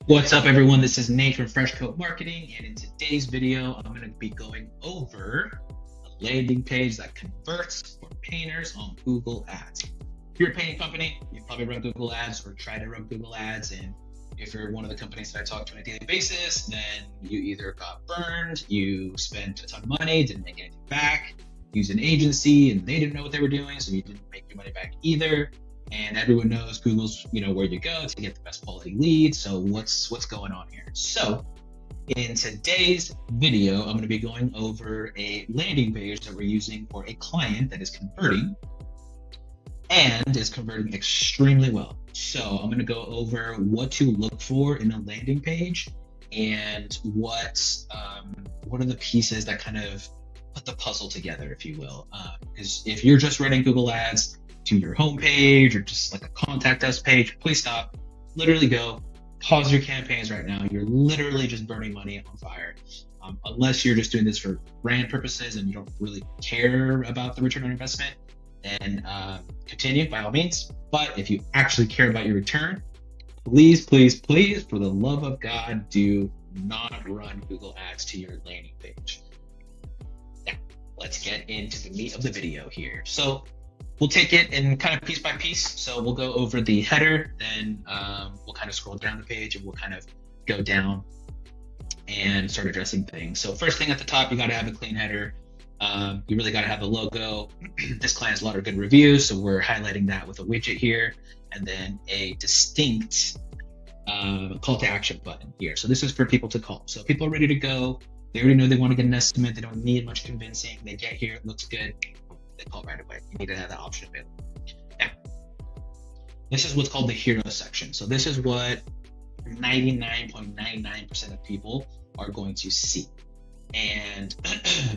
What's up, everyone? This is Nate from Fresh Coat Marketing, and in today's video, I'm going to be going over a landing page that converts for painters on Google Ads. If you're a painting company, you've probably run Google Ads or tried to run Google Ads, and if you're one of the companies that I talk to on a daily basis, then you either got burned, you spent a ton of money, didn't make anything back, used an agency, and they didn't know what they were doing, so you didn't make your money back either. And everyone knows Google's, where you go to get the best quality leads. So what's going on here? So in today's video, I'm going to be going over a landing page that we're using for a client that is converting and is converting extremely well. So I'm going to go over what to look for in a landing page and what are the pieces that kind of put the puzzle together, if you will. Because if you're just running Google Ads to your homepage or just like a contact us page, please stop. Literally go, pause your campaigns right now. You're literally just burning money on fire. Unless you're just doing this for brand purposes and you don't really care about the return on investment, then continue by all means. But if you actually care about your return, please, please, please, for the love of God, do not run Google Ads to your landing page. Now, let's get into the meat of the video here. So we'll take it in kind of piece by piece. So we'll go over the header, then we'll kind of scroll down the page and we'll kind of go down and start addressing things. So first thing at the top, you got to have a clean header. You really got to have a logo. This client has a lot of good reviews, so we're highlighting that with a widget here, and then a distinct call to action button here. So this is for people to call. So people are ready to go. They already know they want to get an estimate. They don't need much convincing. They get here, it looks good, they call right away. You need to have that option available. Now, this is what's called the hero section. So this is what 99.99% of people are going to see. And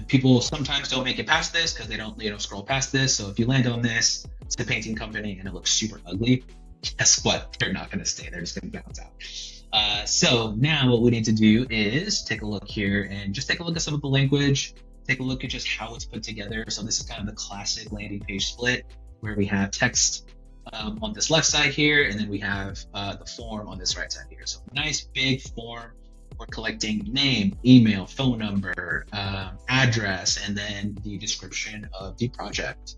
people sometimes don't make it past this because they don't, scroll past this. So if you land on this, it's the painting company and it looks super ugly, guess what? They're not going to stay. They're just going to bounce out. So now what we need to do is take a look here and just take a look at some of the language. Take a look at just how it's put together. So this is kind of the classic landing page split where we have text on this left side here, and then we have the form on this right side here. So nice big form. We're collecting name, email, phone number, address, and then the description of the project.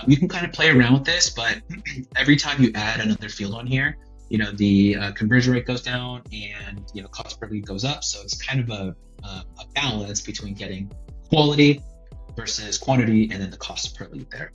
You can kind of play around with this, but every time you add another field on here, the conversion rate goes down and, cost per lead goes up. So it's kind of a balance between getting quality versus quantity and then the cost per lead there.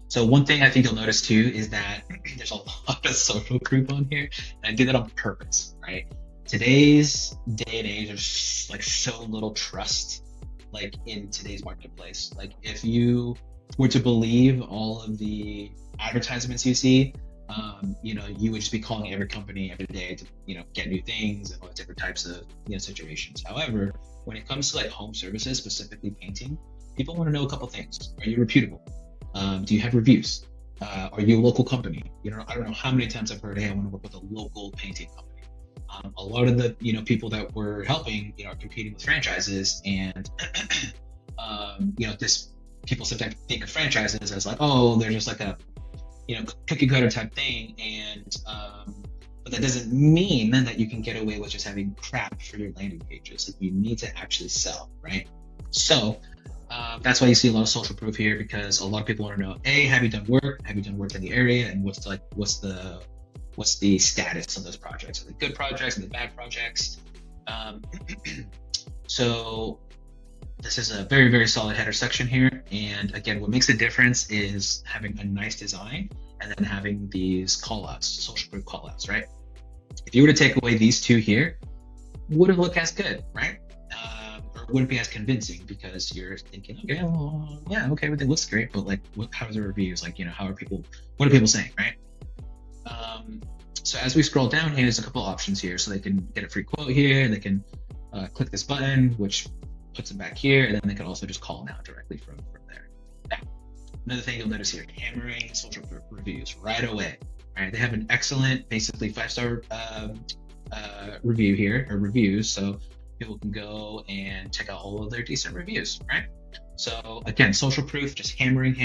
So one thing I think you'll notice too is that there's a lot of social proof on here, and I did that on purpose, right? Today's day and age, there's like so little trust like in today's marketplace. Like if you were to believe all of the advertisements you see, you would just be calling every company every day to, get new things and all different types of, situations. However, when it comes to like home services, specifically painting, people want to know a couple things. Are you reputable? Do you have reviews? Are you a local company? I don't know how many times I've heard, hey, I want to work with a local painting company. A lot of the, people that we're helping, are competing with franchises, and, people sometimes think of franchises as like, oh, they're just like a, cookie cutter type thing. And, but that doesn't mean that you can get away with just having crap for your landing pages. Like you need to actually sell, right? So that's why you see a lot of social proof here, because a lot of people want to know, A, have you done work? Have you done work in the area? And what's the status of those projects? Are they good projects? Are they bad projects? So this is a very, very solid header section here. And again, what makes the difference is having a nice design and then having these callouts, social proof callouts, right? If you were to take away these two here, wouldn't look as good, right? Or wouldn't be as convincing, because you're thinking, okay, well, yeah, okay, everything looks great, but like, how's the reviews? Like, what are people saying, right? So as we scroll down here, there's a couple options here. So they can get a free quote here. They can click this button, which puts them back here. And then they can also just call now directly from there. Now, another thing you'll notice here, hammering social reviews right away. All right, they have an excellent, basically 5-star review here, or reviews. So people can go and check out all of their decent reviews, right? So again, social proof, just hammering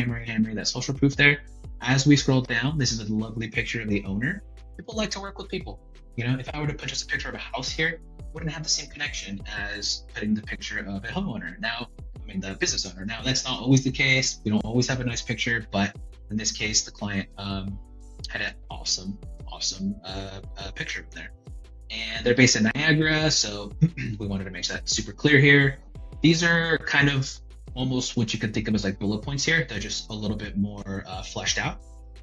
that social proof there. As we scroll down, this is a lovely picture of the owner. People like to work with people. You know, if I were to put just a picture of a house here, wouldn't have the same connection as putting the picture of a homeowner. Now, I mean, the business owner. Now, that's not always the case. We don't always have a nice picture, but in this case, the client had an awesome picture there. And they're based in Niagara, so we wanted to make that super clear here. These are kind of almost what you could think of as like bullet points here. They're just a little bit more fleshed out.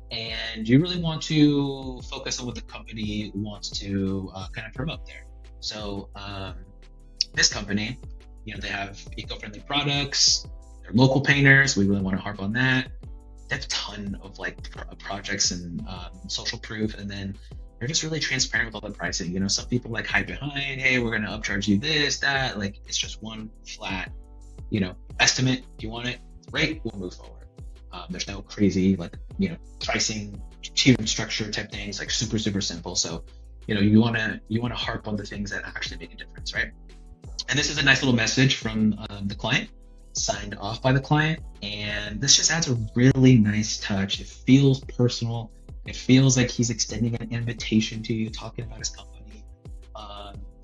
And you really want to focus on what the company wants to kind of promote there. So this company, you know, they have eco-friendly products. They're local painters. We really want to harp on that. They have a ton of like projects and social proof, and then they're just really transparent with all the pricing. You know, some people like hide behind, hey, we're gonna upcharge you this, that. Like it's just one flat, you know, estimate. If you want it, great, we'll move forward. There's no crazy like, you know, pricing, tiered structure type things, like super simple. So, you know, you wanna harp on the things that actually make a difference, right? And this is a nice little message from the client, signed off by the client, and this just adds a really nice touch. It feels personal. It feels like he's extending an invitation to you, talking about his company.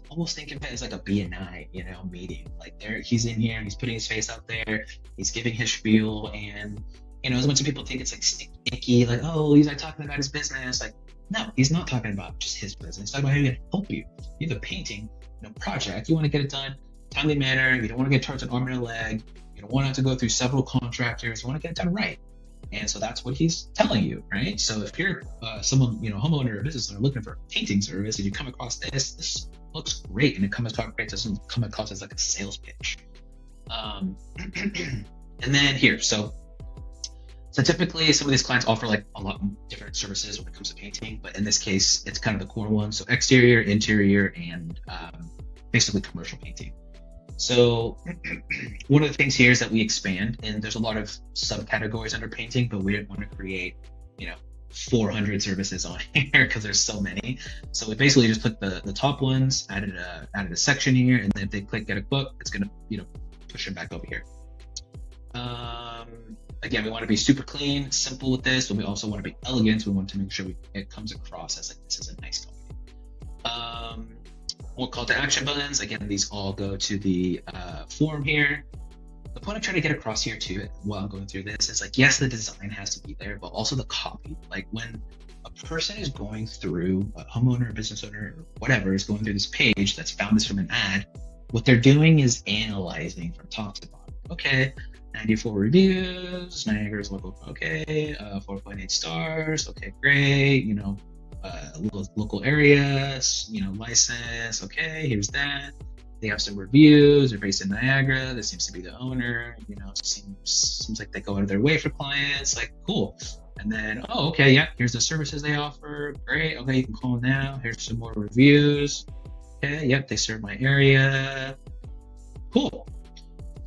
Almost think of it as like a BNI, you know, meeting. Like he's in here, he's putting his face out there, he's giving his spiel, and you know, as much as people think it's like sticky, like, oh, he's like talking about his business. Like, no, he's not talking about just his business. He's talking about how he can help you. You have a painting, you know, project. You want to get it done timely manner. You don't want to get charged an arm and a leg. You don't want to have to go through several contractors. You want to get it done right. And so that's what he's telling you, right? So if you're someone, you know, homeowner or business owner looking for a painting service, and you come across this looks great, and it comes across great, doesn't come across as like a sales pitch. And then here, so typically some of these clients offer like a lot different services when it comes to painting, but in this case, it's kind of the core one. So exterior, interior, and basically commercial painting. So one of the things here is that we expand, and there's a lot of subcategories under painting, but we didn't want to create, you know, 400 services on here because there's so many. So we basically just took the top ones, added a section here, and then if they click get a book, it's gonna, you know, push them back over here. Again, we want to be super clean, simple with this, but we also want to be elegant. We want to make sure it comes across as like this is a nice company. More call to action buttons. Again, these all go to the form here. The point I'm trying to get across here too, while I'm going through this, is like, yes, the design has to be there, but also the copy. Like when a person is going through, a homeowner, a business owner, or whatever, is going through this page that's found this from an ad, what they're doing is analyzing from top to bottom. Okay, 94 reviews, Niagara's local, okay, 4.8 stars, okay, great, you know, local areas, you know, license, okay, here's that. They have some reviews, they're based in Niagara, this seems to be the owner, you know, seems like they go out of their way for clients, like, cool. And then, oh, okay, yeah, here's the services they offer, great, okay, you can call them now, here's some more reviews, okay, yep, they serve my area, cool.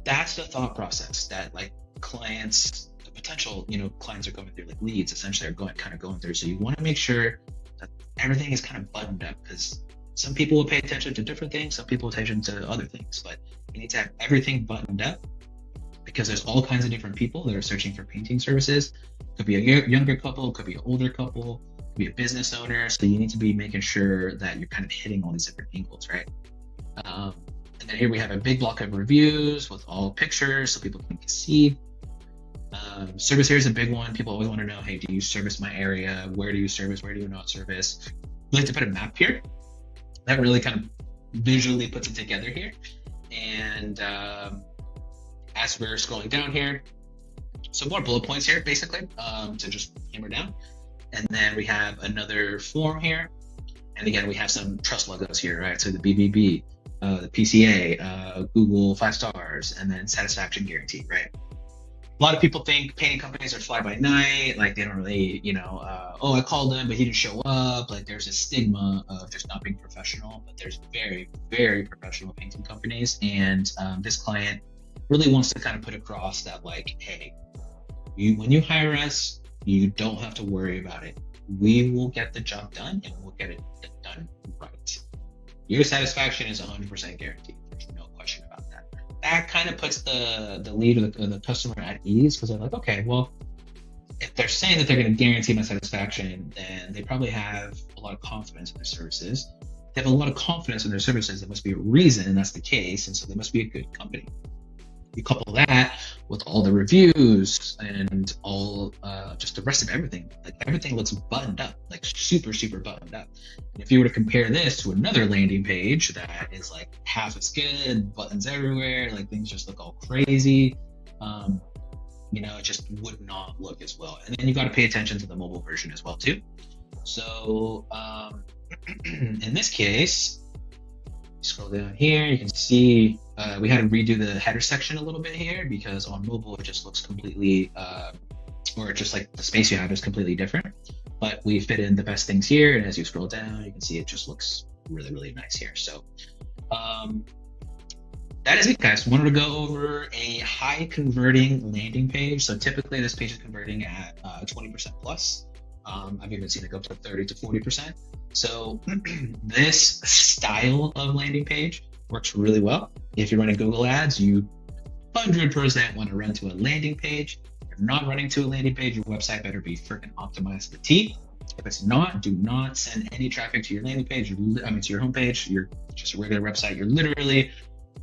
That's the thought process that like clients, the potential, you know, clients are going through, like leads essentially are going through. So you want to make sure that everything is kind of buttoned up, because some people will pay attention to different things, some people will pay attention to other things, but you need to have everything buttoned up because there's all kinds of different people that are searching for painting services. It could be a younger couple, it could be an older couple, it could be a business owner. So you need to be making sure that you're kind of hitting all these different angles, right? And then here we have a big block of reviews with all pictures so people can see. Service here is a big one. People always want to know, hey, do you service my area? Where do you service? Where do you not service? We like to put a map here. That really kind of visually puts it together here. And as we're scrolling down here, some more bullet points here, basically, to just hammer down. And then we have another form here. And again, we have some trust logos here, right? So the BBB, the PCA, Google 5 stars, and then satisfaction guarantee, right? A lot of people think painting companies are fly by night, like they don't really, you know, oh, I called him, but he didn't show up. Like there's a stigma of just not being professional, but there's very, very professional painting companies. And this client really wants to kind of put across that, like, hey, when you hire us, you don't have to worry about it. We will get the job done and we'll get it done right. Your satisfaction is 100% guaranteed. There's no question about that. That kind of puts the lead or the customer at ease, because they're like, okay, well, if they're saying that they're going to guarantee my satisfaction, then they probably have a lot of confidence in their services. They have a lot of confidence in their services. There must be a reason that's the case, and so they must be a good company. You couple that with all the reviews and all just the rest of everything. Like everything looks buttoned up, like super, super buttoned up. And if you were to compare this to another landing page that is like half as good, buttons everywhere, like things just look all crazy, it just would not look as well. And then you got to pay attention to the mobile version as well too. So in this case, scroll down here, you can see we had to redo the header section a little bit here because on mobile it just looks completely, or just like the space you have is completely different. But we fit in the best things here, and as you scroll down, you can see it just looks really, really nice here. So that is it, guys. Wanted to go over a high converting landing page. So typically this page is converting at 20% plus. I've even seen it go up to 30 to 40%. So this style of landing page works really well. If you're running Google Ads, you 100% want to run to a landing page. If you're not running to a landing page, your website better be freaking optimized to the T. If it's not, do not send any traffic to your landing page. To your homepage. You're just a regular website. You're literally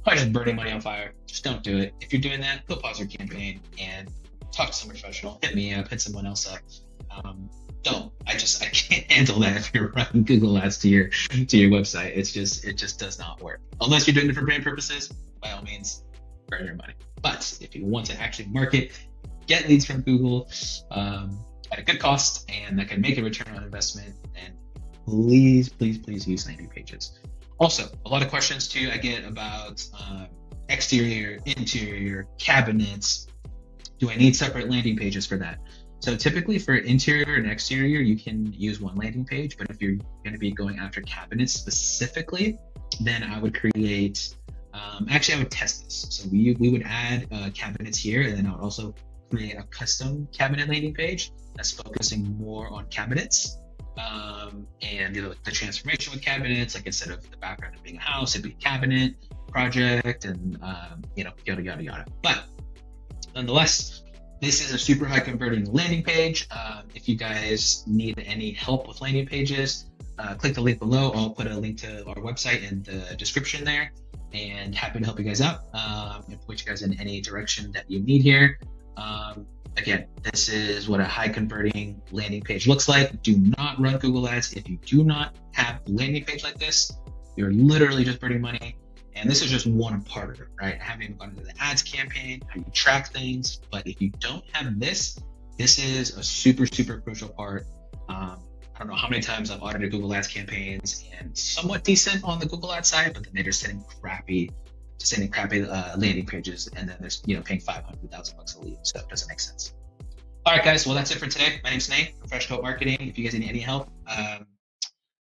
just burning money on fire. Just don't do it. If you're doing that, go pause your campaign and talk to some professional. Hit me up. Hit someone else up. I can't handle that if you're running Google Ads to your website. It just does not work. Unless you're doing it for brand purposes, by all means, burn your money. But if you want to actually market, get leads from Google at a good cost and that can make a return on investment, then please use landing pages. Also, a lot of questions too I get about exterior, interior, cabinets. Do I need separate landing pages for that? So typically for interior and exterior, you can use one landing page, but if you're going to be going after cabinets specifically, then I would create, I would test this. So we would add cabinets here, and then I would also create a custom cabinet landing page that's focusing more on cabinets and the transformation with cabinets. Like instead of the background of being a house, it'd be a cabinet project and, yada, yada, yada. But nonetheless, this is a super high converting landing page. If you guys need any help with landing pages, click the link below. I'll put a link to our website in the description there, and happy to help you guys out and point you guys in any direction that you need here. Again, this is what a high converting landing page looks like. Do not run Google Ads if you do not have a landing page like this. You're literally just burning money. And this is just one part of it, right? Having gone into the ads campaign, how you track things. But if you don't have this is a super, super crucial part. I don't know how many times I've audited Google Ads campaigns and somewhat decent on the Google Ads side, but then they're just sending crappy landing pages, and then they're paying $500,000 a lead. So it doesn't make sense. All right, guys. Well, that's it for today. My name's Nate from Fresh Coat Marketing. If you guys need any help,